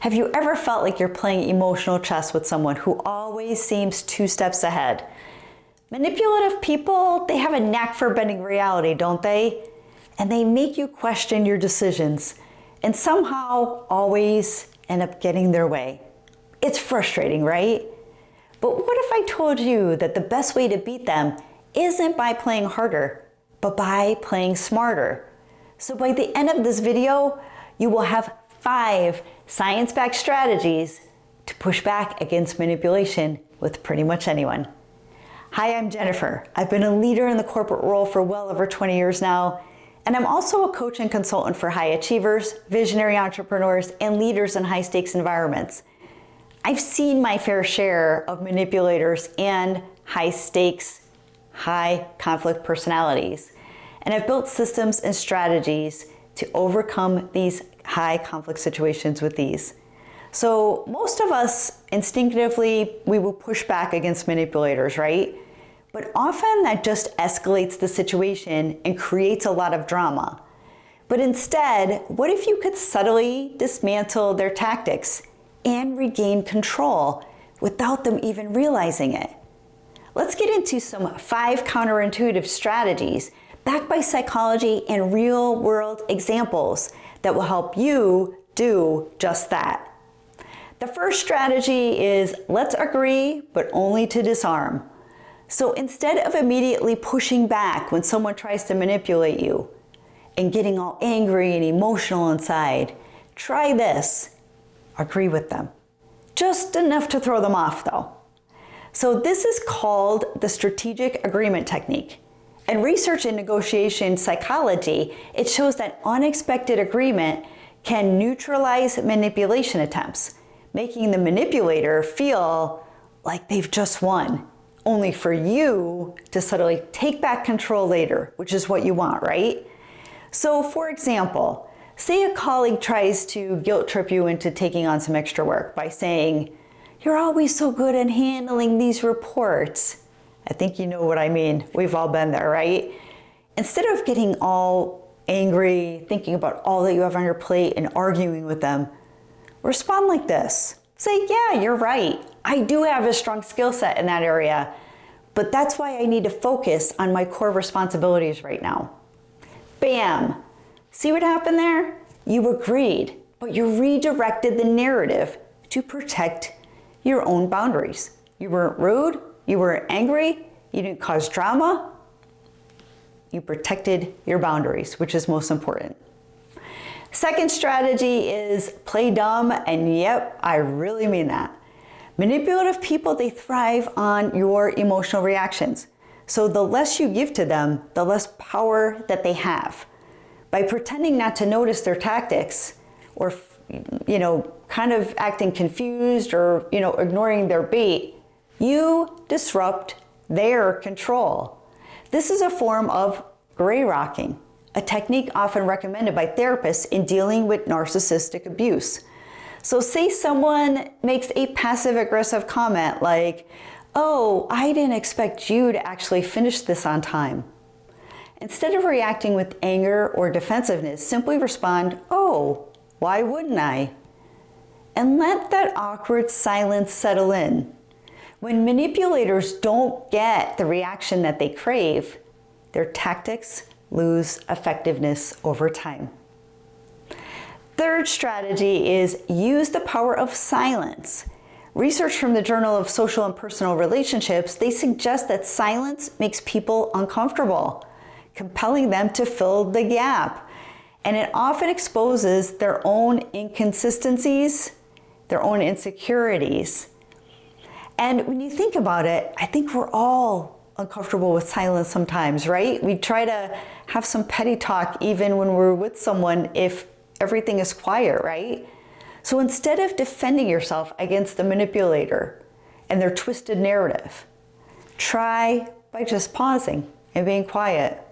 Have you ever felt like you're playing emotional chess with someone who always seems 2 steps ahead? Manipulative people, they have a knack for bending reality, don't they? And they make you question your decisions and somehow always end up getting their way. It's frustrating, right? But what if I told you that the best way to beat them isn't by playing harder, but by playing smarter? So by the end of this video, you will have 5 science-backed strategies to push back against manipulation with pretty much anyone. Hi, I'm Jennifer. I've been a leader in the corporate role for well over 20 years now, and I'm also a coach and consultant for high achievers, visionary entrepreneurs, and leaders in high-stakes environments. I've seen my fair share of manipulators and high-stakes, high-conflict personalities, and I've built systems and strategies to overcome these high-conflict situations with ease. So most of us, instinctively, we will push back against manipulators, right? But often that just escalates the situation and creates a lot of drama. But instead, what if you could subtly dismantle their tactics and regain control without them even realizing it? Let's get into some 5 counterintuitive strategies backed by psychology and real-world examples that will help you do just that. The first strategy is let's agree, but only to disarm. So instead of immediately pushing back when someone tries to manipulate you and getting all angry and emotional inside, try this. Agree with them. Just enough to throw them off though. So this is called the strategic agreement technique. And research in negotiation psychology, it shows that unexpected agreement can neutralize manipulation attempts, making the manipulator feel like they've just won, only for you to subtly take back control later, which is what you want, right? So for example, say a colleague tries to guilt trip you into taking on some extra work by saying, "You're always so good at handling these reports." I think you know what I mean. We've all been there, right? Instead of getting all angry, thinking about all that you have on your plate and arguing with them, respond like this. Say, "Yeah, you're right. I do have a strong skill set in that area, but that's why I need to focus on my core responsibilities right now." Bam! See what happened there? You agreed, but you redirected the narrative to protect your own boundaries. You weren't rude, you weren't angry, you didn't cause drama. You protected your boundaries, which is most important. Second strategy is play dumb, and yep, I really mean that. Manipulative people, they thrive on your emotional reactions. So the less you give to them, the less power that they have. By pretending not to notice their tactics or, kind of acting confused or, ignoring their bait, you disrupt their control. This is a form of gray rocking, a technique often recommended by therapists in dealing with narcissistic abuse. So say someone makes a passive-aggressive comment like, "Oh, I didn't expect you to actually finish this on time." Instead of reacting with anger or defensiveness, simply respond, "Oh, why wouldn't I?" And let that awkward silence settle in. When manipulators don't get the reaction that they crave, their tactics lose effectiveness over time. Third strategy is use the power of silence. Research from the Journal of Social and Personal Relationships, they suggest that silence makes people uncomfortable, compelling them to fill the gap. And it often exposes their own inconsistencies, their own insecurities. And when you think about it, I think we're all uncomfortable with silence sometimes, right? We try to have some petty talk even when we're with someone if everything is quiet, right? So instead of defending yourself against the manipulator and their twisted narrative, try by just pausing and being quiet.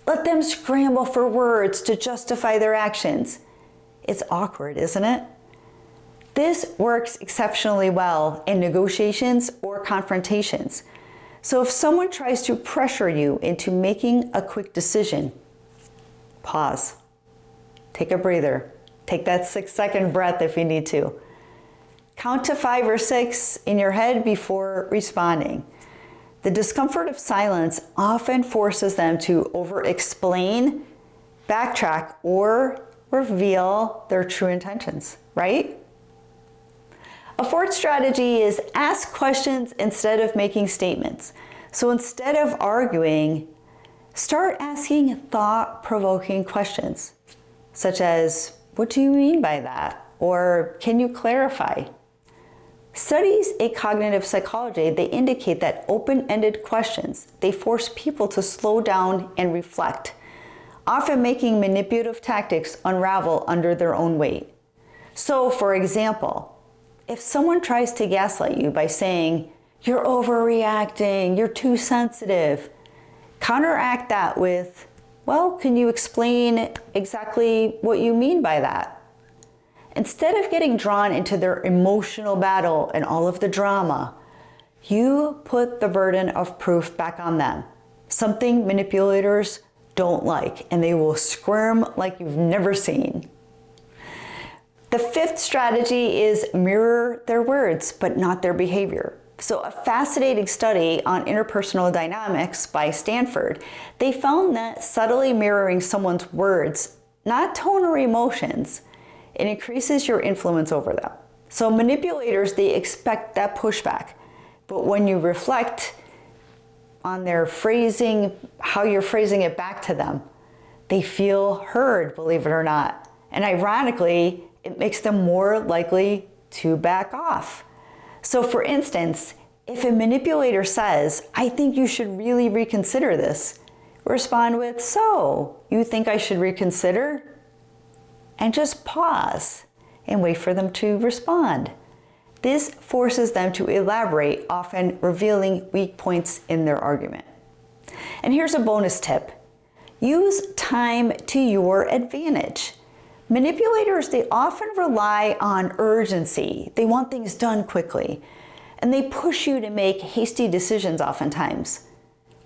Let them scramble for words to justify their actions. It's awkward, isn't it? This works exceptionally well in negotiations or confrontations. So if someone tries to pressure you into making a quick decision, pause, take a breather, Take that 6-second breath if you need to. Count to 5 or 6 in your head before responding. The discomfort of silence often forces them to over-explain, backtrack, or reveal their true intentions, right? A fourth strategy is ask questions instead of making statements. So instead of arguing, start asking thought-provoking questions, such as, what do you mean by that? Or can you clarify? Studies in cognitive psychology, they indicate that open-ended questions, they force people to slow down and reflect, often making manipulative tactics unravel under their own weight. So, for example, if someone tries to gaslight you by saying, you're overreacting, you're too sensitive, counteract that with, well, can you explain exactly what you mean by that? Instead of getting drawn into their emotional battle and all of the drama, you put the burden of proof back on them, something manipulators don't like, and they will squirm like you've never seen. The fifth strategy is mirror their words, but not their behavior. So a fascinating study on interpersonal dynamics by Stanford, they found that subtly mirroring someone's words, not tone or emotions, it increases your influence over them. So manipulators, they expect that pushback. But when you reflect on their phrasing, how you're phrasing it back to them, they feel heard, believe it or not. And ironically, it makes them more likely to back off. So for instance, if a manipulator says, I think you should really reconsider this, respond with, so, you think I should reconsider? And just pause and wait for them to respond. This forces them to elaborate, often revealing weak points in their argument. And here's a bonus tip. Use time to your advantage. Manipulators, they often rely on urgency. They want things done quickly, and they push you to make hasty decisions oftentimes.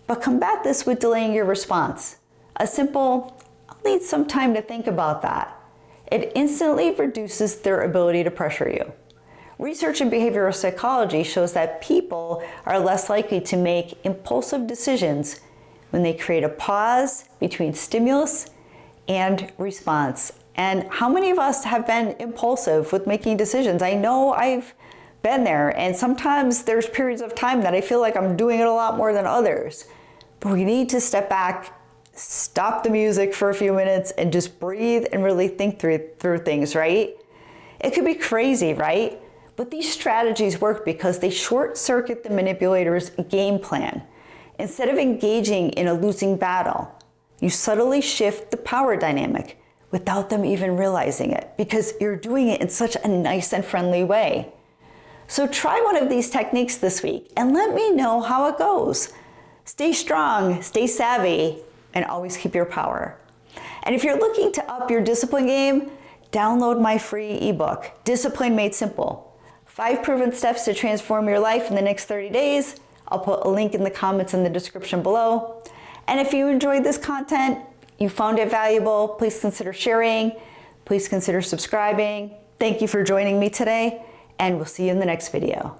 But combat this with delaying your response. A simple, I'll need some time to think about that. It instantly reduces their ability to pressure you. Research in behavioral psychology shows that people are less likely to make impulsive decisions when they create a pause between stimulus and response. And how many of us have been impulsive with making decisions? I know I've been there, and sometimes there's periods of time that I feel like I'm doing it a lot more than others. But we need to step back, stop the music for a few minutes, and just breathe and really think through things, right? It could be crazy, right? But these strategies work because they short-circuit the manipulator's game plan. Instead of engaging in a losing battle, you subtly shift the power dynamic without them even realizing it, because you're doing it in such a nice and friendly way. So try one of these techniques this week and let me know how it goes. Stay strong, stay savvy, and always keep your power. And if you're looking to up your discipline game, download my free ebook, Discipline Made Simple. 5 proven steps to transform your life in the next 30 days. I'll put a link in the comments in the description below. And if you enjoyed this content, you found it valuable, please consider sharing, please consider subscribing. Thank you for joining me today, and we'll see you in the next video.